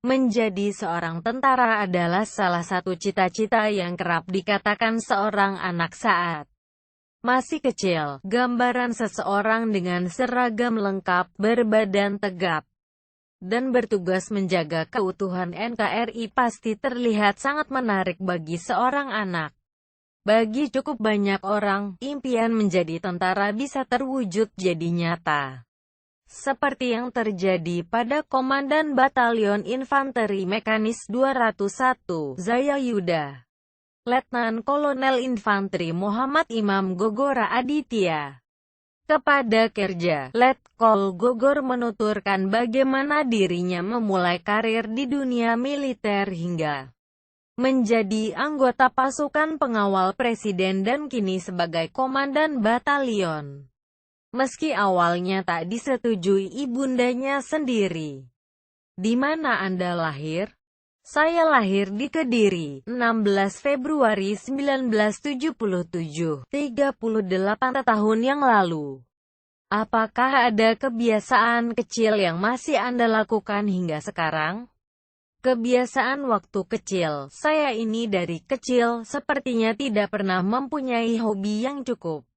Menjadi seorang tentara adalah salah satu cita-cita yang kerap dikatakan seorang anak saat masih kecil. Gambaran seseorang dengan seragam lengkap, berbadan tegap, dan bertugas menjaga keutuhan NKRI pasti terlihat sangat menarik bagi seorang anak. Bagi cukup banyak orang, impian menjadi tentara bisa terwujud jadi nyata. Seperti yang terjadi pada Komandan Batalion Infanteri Mekanis 201, Zaya Yuda, Letnan Kolonel Infanteri Muhammad Imam Gogora Aditya. Kepada Kerja, Letkol Gogor menuturkan bagaimana dirinya memulai karir di dunia militer hingga menjadi anggota pasukan pengawal presiden dan kini sebagai komandan batalion. Meski awalnya tak disetujui ibundanya sendiri. Di mana Anda lahir? Saya lahir di Kediri, 16 Februari 1977, 38 tahun yang lalu. Apakah ada kebiasaan kecil yang masih Anda lakukan hingga sekarang? Kebiasaan waktu kecil, saya ini dari kecil sepertinya tidak pernah mempunyai hobi yang cukup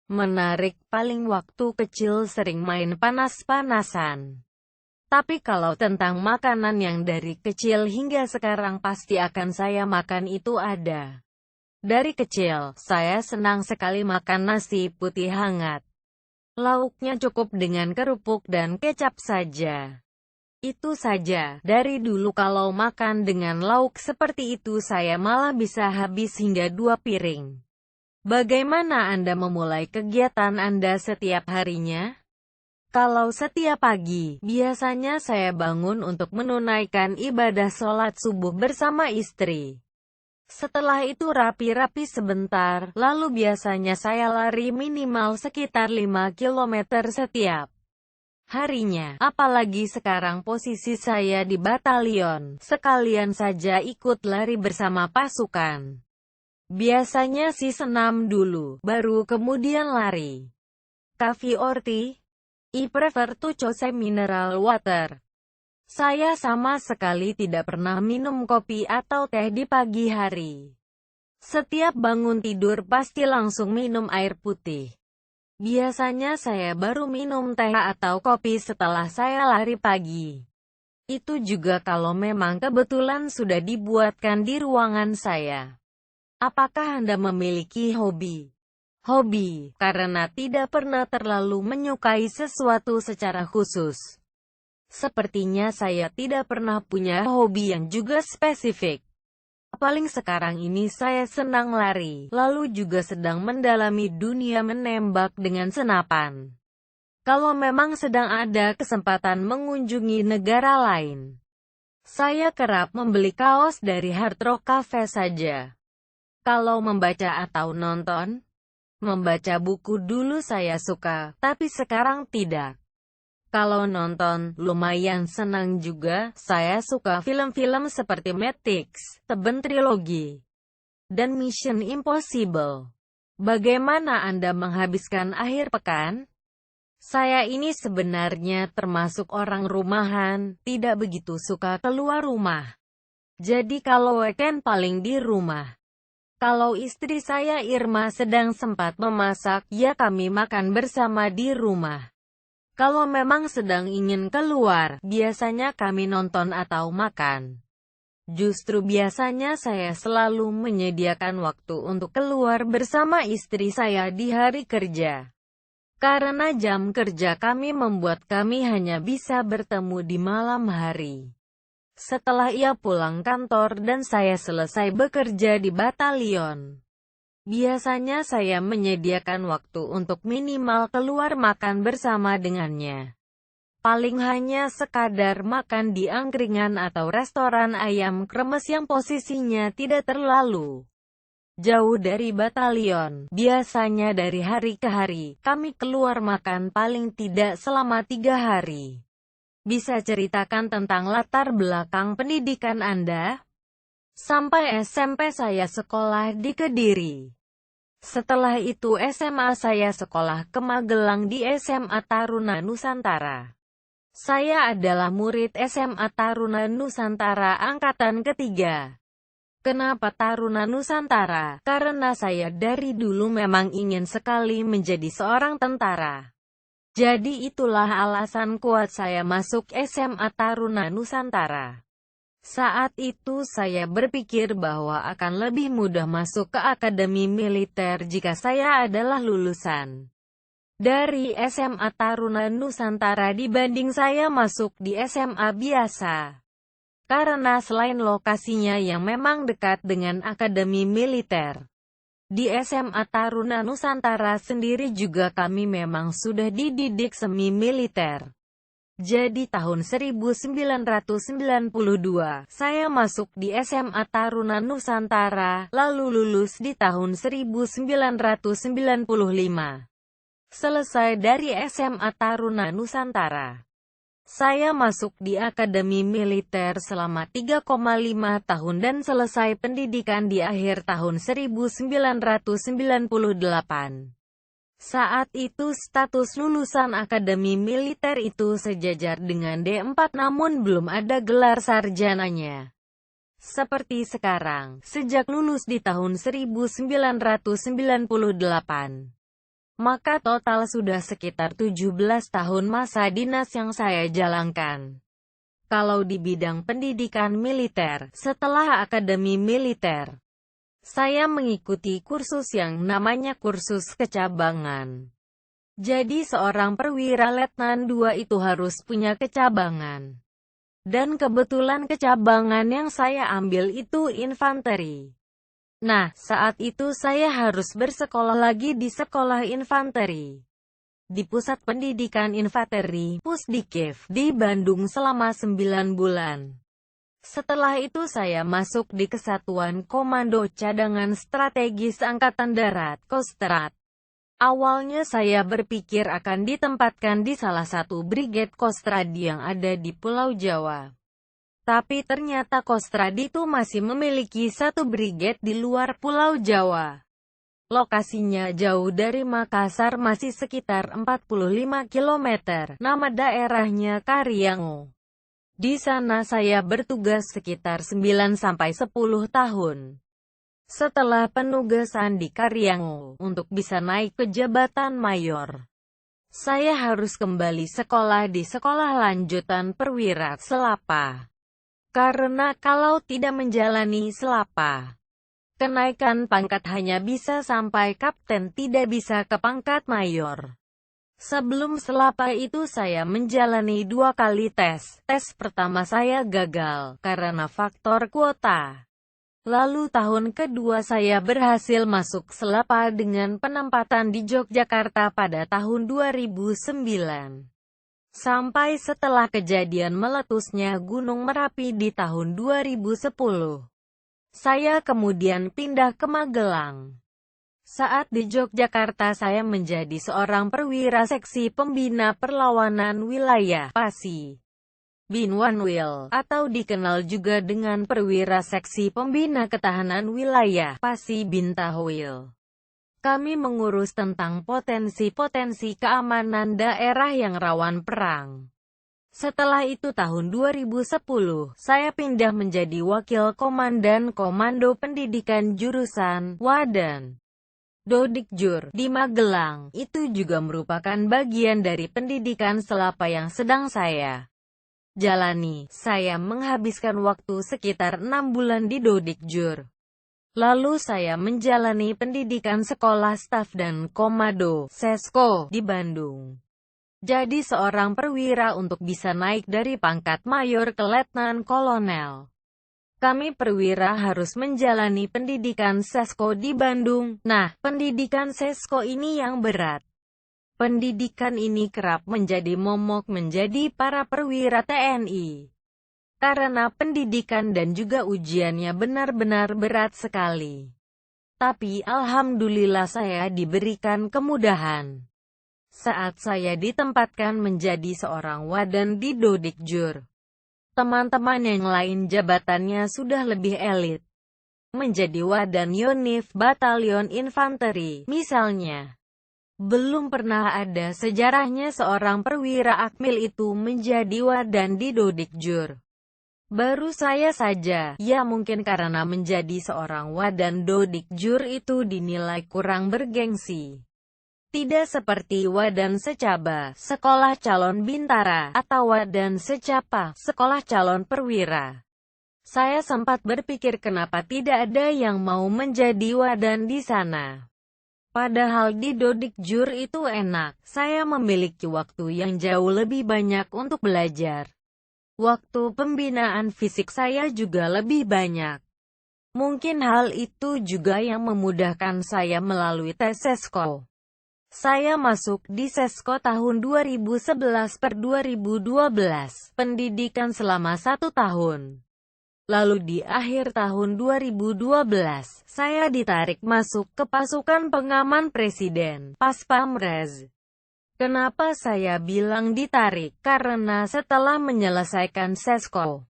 menarik. Paling waktu kecil sering main panas-panasan. Tapi kalau tentang makanan yang dari kecil hingga sekarang pasti akan saya makan itu ada. Dari kecil, saya senang sekali makan nasi putih hangat. Lauknya cukup dengan kerupuk dan kecap saja. Itu saja. Dari dulu kalau makan dengan lauk seperti itu saya malah bisa habis hingga 2 piring. Bagaimana Anda memulai kegiatan Anda setiap harinya? Kalau setiap pagi, biasanya saya bangun untuk menunaikan ibadah sholat subuh bersama istri. Setelah itu rapi-rapi sebentar, lalu biasanya saya lari minimal sekitar 5 kilometer setiap harinya. Apalagi sekarang posisi saya di batalion, sekalian saja ikut lari bersama pasukan. Biasanya sih senam dulu, baru kemudian lari. Coffee or tea? I prefer to choose mineral water. Saya sama sekali tidak pernah minum kopi atau teh di pagi hari. Setiap bangun tidur pasti langsung minum air putih. Biasanya saya baru minum teh atau kopi setelah saya lari pagi. Itu juga kalau memang kebetulan sudah dibuatkan di ruangan saya. Apakah Anda memiliki hobi? Hobi, karena tidak pernah terlalu menyukai sesuatu secara khusus. Sepertinya saya tidak pernah punya hobi yang juga spesifik. Paling sekarang ini saya senang lari, lalu juga sedang mendalami dunia menembak dengan senapan. Kalau memang sedang ada kesempatan mengunjungi negara lain, saya kerap membeli kaos dari Hard Rock Cafe saja. Kalau membaca atau nonton, membaca buku dulu saya suka, tapi sekarang tidak. Kalau nonton, lumayan senang juga. Saya suka film-film seperti Matrix, Seven Trilogy, dan Mission Impossible. Bagaimana Anda menghabiskan akhir pekan? Saya ini sebenarnya termasuk orang rumahan, tidak begitu suka keluar rumah. Jadi kalau weekend paling di rumah. Kalau istri saya Irma sedang sempat memasak, ya kami makan bersama di rumah. Kalau memang sedang ingin keluar, biasanya kami nonton atau makan. Justru biasanya saya selalu menyediakan waktu untuk keluar bersama istri saya di hari kerja. Karena jam kerja kami membuat kami hanya bisa bertemu di malam hari. Setelah ia pulang kantor dan saya selesai bekerja di batalion, biasanya saya menyediakan waktu untuk minimal keluar makan bersama dengannya. Paling hanya sekadar makan di angkringan atau restoran ayam kremes yang posisinya tidak terlalu jauh dari batalion. Biasanya dari hari ke hari, kami keluar makan paling tidak selama 3 hari. Bisa ceritakan tentang latar belakang pendidikan Anda? Sampai SMP saya sekolah di Kediri. Setelah itu SMA saya sekolah ke Magelang di SMA Taruna Nusantara. Saya adalah murid SMA Taruna Nusantara Angkatan ketiga. Kenapa Taruna Nusantara? Karena saya dari dulu memang ingin sekali menjadi seorang tentara. Jadi itulah alasan kuat saya masuk SMA Taruna Nusantara. Saat itu saya berpikir bahwa akan lebih mudah masuk ke akademi militer jika saya adalah lulusan dari SMA Taruna Nusantara dibanding saya masuk di SMA biasa. Karena selain lokasinya yang memang dekat dengan akademi militer, di SMA Taruna Nusantara sendiri juga kami memang sudah dididik semi militer. Jadi tahun 1992, saya masuk di SMA Taruna Nusantara, lalu lulus di tahun 1995. Selesai dari SMA Taruna Nusantara, saya masuk di Akademi Militer selama 3,5 tahun dan selesai pendidikan di akhir tahun 1998. Saat itu status lulusan Akademi Militer itu sejajar dengan D4 namun belum ada gelar sarjananya. Seperti sekarang, sejak lulus di tahun 1998. Maka total sudah sekitar 17 tahun masa dinas yang saya jalankan. Kalau di bidang pendidikan militer, setelah akademi militer, saya mengikuti kursus yang namanya kursus kecabangan. Jadi seorang perwira letnan 2 itu harus punya kecabangan. Dan kebetulan kecabangan yang saya ambil itu infanteri. Nah, saat itu saya harus bersekolah lagi di sekolah infanteri. Di Pusat Pendidikan Infanteri, Pusdikif, di Bandung selama 9 bulan. Setelah itu saya masuk di Kesatuan Komando Cadangan Strategis Angkatan Darat, Kostrad. Awalnya saya berpikir akan ditempatkan di salah satu brigade Kostrad yang ada di Pulau Jawa. Tapi ternyata Kostrad itu masih memiliki satu brigade di luar Pulau Jawa. Lokasinya jauh dari Makassar masih sekitar 45 km. Nama daerahnya Karyango. Di sana saya bertugas sekitar 9-10 tahun. Setelah penugasan di Karyango, untuk bisa naik ke jabatan mayor, saya harus kembali sekolah di Sekolah Lanjutan Perwira Selapa. Karena kalau tidak menjalani selapa, kenaikan pangkat hanya bisa sampai kapten, tidak bisa ke pangkat mayor. Sebelum selapa itu saya menjalani 2 kali tes. Tes pertama saya gagal, karena faktor kuota. Lalu tahun kedua saya berhasil masuk selapa dengan penempatan di Yogyakarta pada tahun 2009. Sampai setelah kejadian meletusnya Gunung Merapi di tahun 2010. Saya kemudian pindah ke Magelang. Saat di Yogyakarta saya menjadi seorang perwira seksi pembina perlawanan wilayah, PASI. Binwanwil, atau dikenal juga dengan perwira seksi pembina ketahanan wilayah, PASI Bintahwil. Kami mengurus tentang potensi-potensi keamanan daerah yang rawan perang. Setelah itu tahun 2010, saya pindah menjadi Wakil Komandan Komando Pendidikan Jurusan Wadan Dodikjur di Magelang. Itu juga merupakan bagian dari pendidikan selapa yang sedang saya jalani. Saya menghabiskan waktu sekitar 6 bulan di Dodikjur. Lalu saya menjalani pendidikan sekolah staf dan komando, Sesko, di Bandung. Jadi seorang perwira untuk bisa naik dari pangkat mayor ke letnan kolonel. Kami perwira harus menjalani pendidikan Sesko di Bandung. Nah, pendidikan Sesko ini yang berat. Pendidikan ini kerap menjadi momok menjadi para perwira TNI. Karena pendidikan dan juga ujiannya benar-benar berat sekali. Tapi alhamdulillah saya diberikan kemudahan. Saat saya ditempatkan menjadi seorang wadan di Dodikjur, teman-teman yang lain jabatannya sudah lebih elit. Menjadi wadan Yonif Batalion Infanteri, misalnya. Belum pernah ada sejarahnya seorang perwira akmil itu menjadi wadan di Dodikjur. Baru saya saja, ya mungkin karena menjadi seorang wadan Dodikjur itu dinilai kurang bergengsi. Tidak seperti wadan secaba, sekolah calon bintara, atau wadan secapa, sekolah calon perwira. Saya sempat berpikir kenapa tidak ada yang mau menjadi wadan di sana. Padahal di Dodikjur itu enak, saya memiliki waktu yang jauh lebih banyak untuk belajar. Waktu pembinaan fisik saya juga lebih banyak. Mungkin hal itu juga yang memudahkan saya melalui tes Sesko. Saya masuk di Sesko tahun 2011/2012, pendidikan selama 1 tahun. Lalu di akhir tahun 2012, saya ditarik masuk ke pasukan pengaman presiden, Paspamres. Kenapa saya bilang ditarik? Karena setelah menyelesaikan Sesko,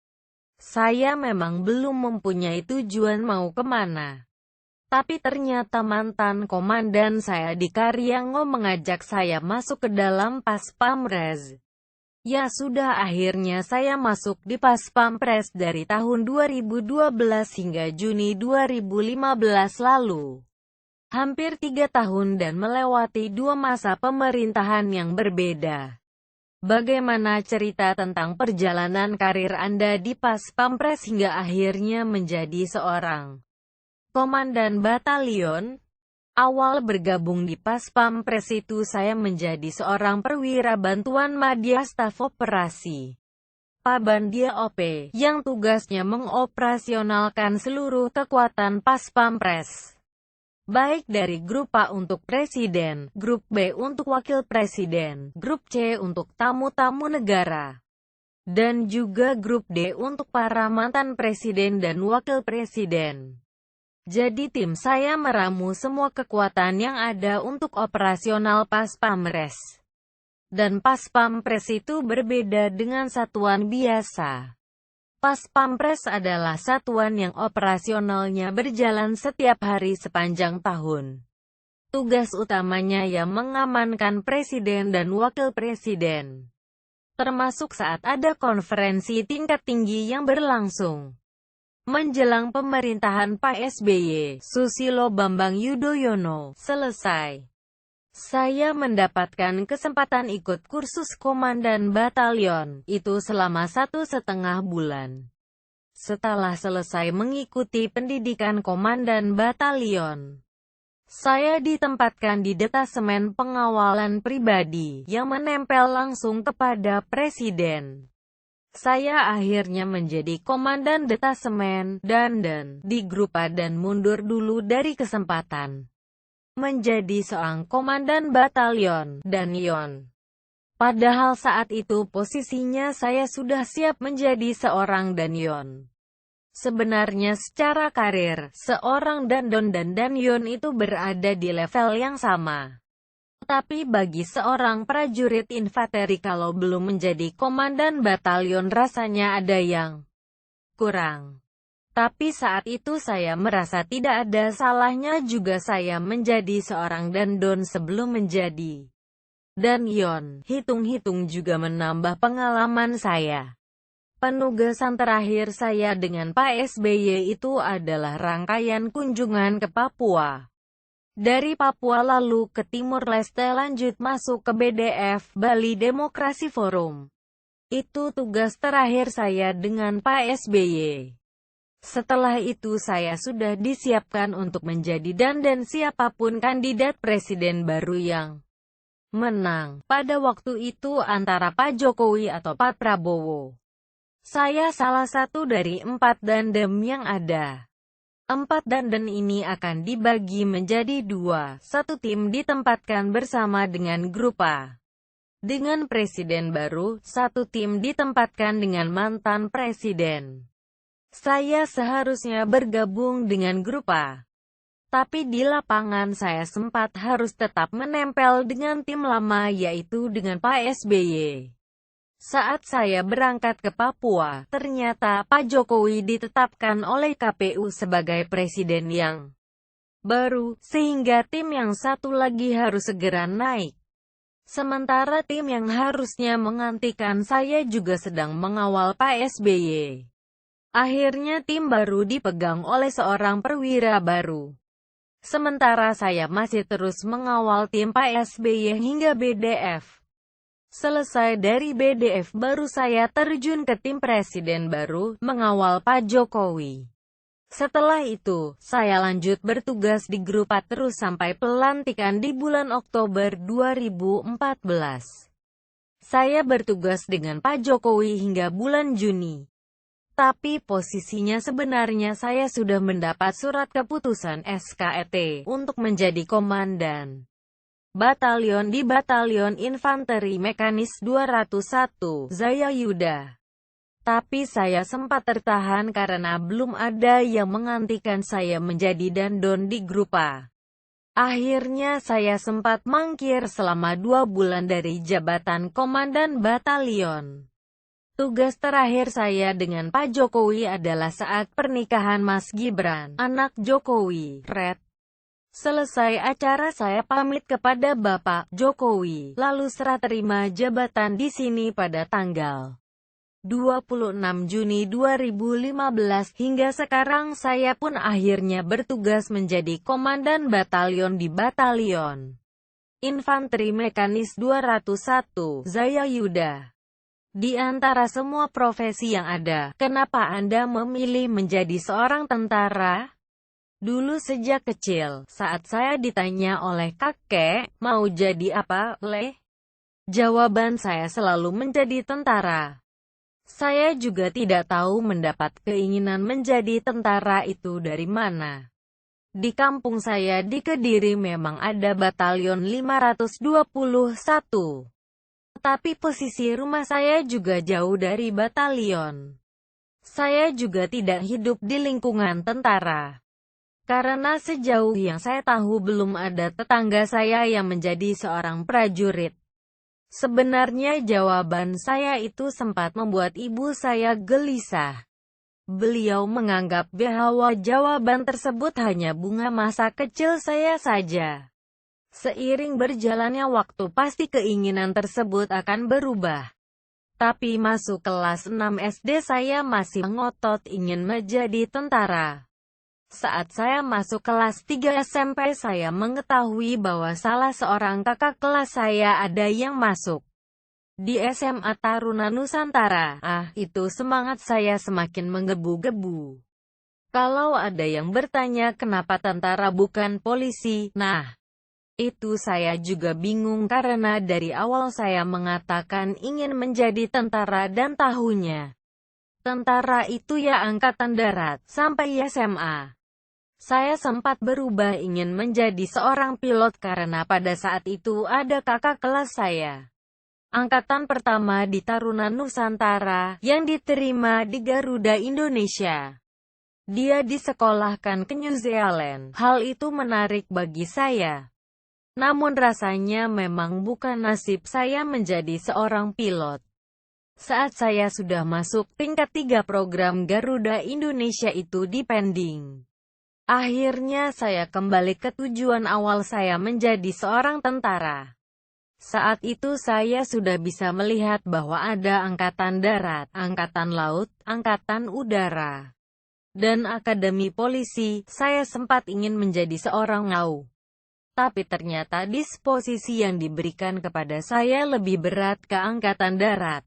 saya memang belum mempunyai tujuan mau kemana. Tapi ternyata mantan komandan saya di Karyango mengajak saya masuk ke dalam Paspamres. Ya sudah, akhirnya saya masuk di Paspampres dari tahun 2012 hingga Juni 2015 lalu. Hampir 3 tahun dan melewati 2 masa pemerintahan yang berbeda. Bagaimana cerita tentang perjalanan karir Anda di Paspampres hingga akhirnya menjadi seorang komandan batalion? Awal bergabung di Paspampres itu saya menjadi seorang perwira bantuan Madya Staf Operasi Pabandia OP, yang tugasnya mengoperasionalkan seluruh kekuatan Paspampres. Baik dari Grup A untuk Presiden, Grup B untuk Wakil Presiden, Grup C untuk tamu-tamu negara, dan juga Grup D untuk para mantan Presiden dan Wakil Presiden. Jadi tim saya meramu semua kekuatan yang ada untuk operasional Paspamres. Dan Paspampres itu berbeda dengan satuan biasa. Paspampres adalah satuan yang operasionalnya berjalan setiap hari sepanjang tahun. Tugas utamanya yang mengamankan presiden dan wakil presiden. Termasuk saat ada konferensi tingkat tinggi yang berlangsung. Menjelang pemerintahan Pak SBY, Susilo Bambang Yudhoyono, selesai. Saya mendapatkan kesempatan ikut kursus komandan batalion, itu selama 1,5 bulan. Setelah selesai mengikuti pendidikan komandan batalion, saya ditempatkan di detasemen pengawalan pribadi, yang menempel langsung kepada presiden. Saya akhirnya menjadi komandan detasemen, dan di Grup A dan mundur dulu dari kesempatan menjadi seorang komandan batalion, dan yon. Padahal saat itu posisinya saya sudah siap menjadi seorang danyon. Sebenarnya secara karir, seorang dandon dan danyon itu berada di level yang sama. Tapi bagi seorang prajurit infanteri kalau belum menjadi komandan batalion rasanya ada yang kurang. Tapi saat itu saya merasa tidak ada salahnya juga saya menjadi seorang dandon sebelum menjadi danyon. Hitung-hitung juga menambah pengalaman saya. Penugasan terakhir saya dengan Pak SBY itu adalah rangkaian kunjungan ke Papua. Dari Papua lalu ke Timur Leste lanjut masuk ke BDF, Bali Demokrasi Forum. Itu tugas terakhir saya dengan Pak SBY. Setelah itu saya sudah disiapkan untuk menjadi dan siapapun kandidat presiden baru yang menang. Pada waktu itu antara Pak Jokowi atau Pak Prabowo. Saya salah satu dari 4 dandem yang ada. 4 dandan ini akan dibagi menjadi 2, satu tim ditempatkan bersama dengan Grup A. Dengan presiden baru, satu tim ditempatkan dengan mantan presiden. Saya seharusnya bergabung dengan Grup A. Tapi di lapangan saya sempat harus tetap menempel dengan tim lama yaitu dengan Pak SBY. Saat saya berangkat ke Papua, ternyata Pak Jokowi ditetapkan oleh KPU sebagai presiden yang baru, sehingga tim yang satu lagi harus segera naik. Sementara tim yang harusnya menggantikan saya juga sedang mengawal Pak SBY. Akhirnya tim baru dipegang oleh seorang perwira baru. Sementara saya masih terus mengawal tim Pak SBY hingga BDF. Selesai dari BDF baru saya terjun ke tim presiden baru, mengawal Pak Jokowi. Setelah itu, saya lanjut bertugas di grup A terus sampai pelantikan di bulan Oktober 2014. Saya bertugas dengan Pak Jokowi hingga bulan Juni. Tapi posisinya sebenarnya saya sudah mendapat surat keputusan SKET untuk menjadi komandan batalion di Batalion Infanteri Mekanis 201 Zayayuda. Tapi saya sempat tertahan karena belum ada yang menggantikan saya menjadi dandon di grup A. Akhirnya saya sempat mangkir selama 2 bulan dari jabatan komandan batalion. Tugas terakhir saya dengan Pak Jokowi adalah saat pernikahan Mas Gibran, anak Jokowi, Red. Selesai acara saya pamit kepada Bapak Jokowi, lalu serah terima jabatan di sini pada tanggal 26 Juni 2015. Hingga sekarang saya pun akhirnya bertugas menjadi komandan batalion di Batalion Infanteri Mekanis 201 Zayayuda. Di antara semua profesi yang ada, kenapa Anda memilih menjadi seorang tentara? Dulu sejak kecil, saat saya ditanya oleh kakek, mau jadi apa, Le? Jawaban saya selalu menjadi tentara. Saya juga tidak tahu mendapat keinginan menjadi tentara itu dari mana. Di kampung saya di Kediri memang ada Batalion 521. Tapi posisi rumah saya juga jauh dari batalion. Saya juga tidak hidup di lingkungan tentara. Karena sejauh yang saya tahu belum ada tetangga saya yang menjadi seorang prajurit. Sebenarnya jawaban saya itu sempat membuat ibu saya gelisah. Beliau menganggap bahwa jawaban tersebut hanya bunga masa kecil saya saja. Seiring berjalannya waktu pasti keinginan tersebut akan berubah. Tapi masuk kelas 6 SD saya masih ngotot ingin menjadi tentara. Saat saya masuk kelas 3 SMP saya mengetahui bahwa salah seorang kakak kelas saya ada yang masuk di SMA Taruna Nusantara. Itu semangat saya semakin menggebu-gebu. Kalau ada yang bertanya kenapa tentara bukan polisi, itu saya juga bingung karena dari awal saya mengatakan ingin menjadi tentara dan tahunya tentara itu ya angkatan darat. Sampai SMA saya sempat berubah ingin menjadi seorang pilot karena pada saat itu ada kakak kelas saya angkatan pertama di Taruna Nusantara yang diterima di Garuda Indonesia. Dia disekolahkan ke New Zealand. Hal itu menarik bagi saya. Namun rasanya memang bukan nasib saya menjadi seorang pilot. Saat saya sudah masuk tingkat 3 program Garuda Indonesia itu dipending. Akhirnya saya kembali ke tujuan awal saya menjadi seorang tentara. Saat itu saya sudah bisa melihat bahwa ada angkatan darat, angkatan laut, angkatan udara, dan akademi polisi. Saya sempat ingin menjadi seorang AU. Tapi ternyata disposisi yang diberikan kepada saya lebih berat ke angkatan darat.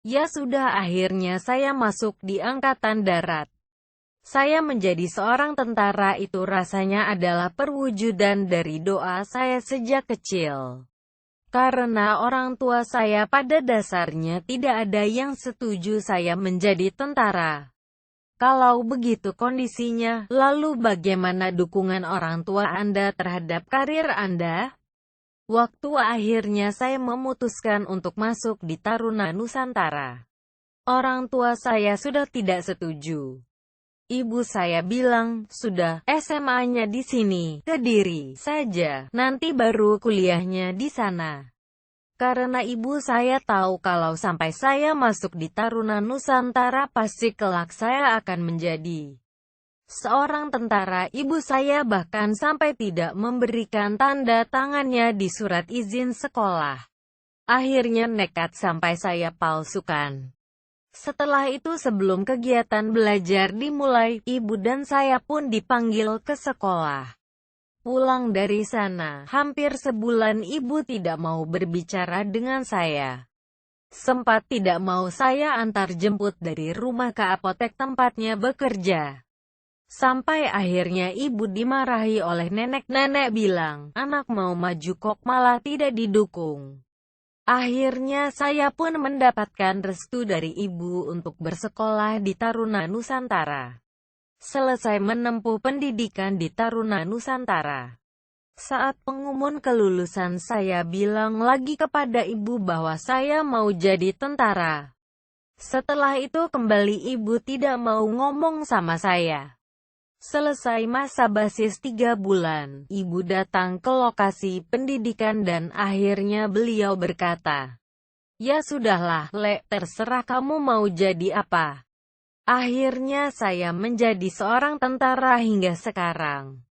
Ya sudah, akhirnya saya masuk di angkatan darat. Saya menjadi seorang tentara itu rasanya adalah perwujudan dari doa saya sejak kecil. Karena orang tua saya pada dasarnya tidak ada yang setuju saya menjadi tentara. Kalau begitu kondisinya, lalu bagaimana dukungan orang tua Anda terhadap karir Anda? Waktu akhirnya saya memutuskan untuk masuk di Taruna Nusantara. Orang tua saya sudah tidak setuju. Ibu saya bilang, sudah, SMA-nya di sini, Kediri saja, nanti baru kuliahnya di sana. Karena ibu saya tahu kalau sampai saya masuk di Taruna Nusantara pasti kelak saya akan menjadi seorang tentara. Ibu saya bahkan sampai tidak memberikan tanda tangannya di surat izin sekolah. Akhirnya nekat sampai saya palsukan. Setelah itu sebelum kegiatan belajar dimulai, ibu dan saya pun dipanggil ke sekolah. Pulang dari sana, hampir sebulan ibu tidak mau berbicara dengan saya. Sempat tidak mau saya antar jemput dari rumah ke apotek tempatnya bekerja. Sampai akhirnya ibu dimarahi oleh nenek. Nenek bilang, anak mau maju kok malah tidak didukung. Akhirnya saya pun mendapatkan restu dari ibu untuk bersekolah di Taruna Nusantara. Selesai menempuh pendidikan di Taruna Nusantara. Saat pengumuman kelulusan saya bilang lagi kepada ibu bahwa saya mau jadi tentara. Setelah itu kembali ibu tidak mau ngomong sama saya. Selesai masa basis 3 bulan, ibu datang ke lokasi pendidikan dan akhirnya beliau berkata, "Ya sudahlah, Lek, terserah kamu mau jadi apa." Akhirnya saya menjadi seorang tentara hingga sekarang.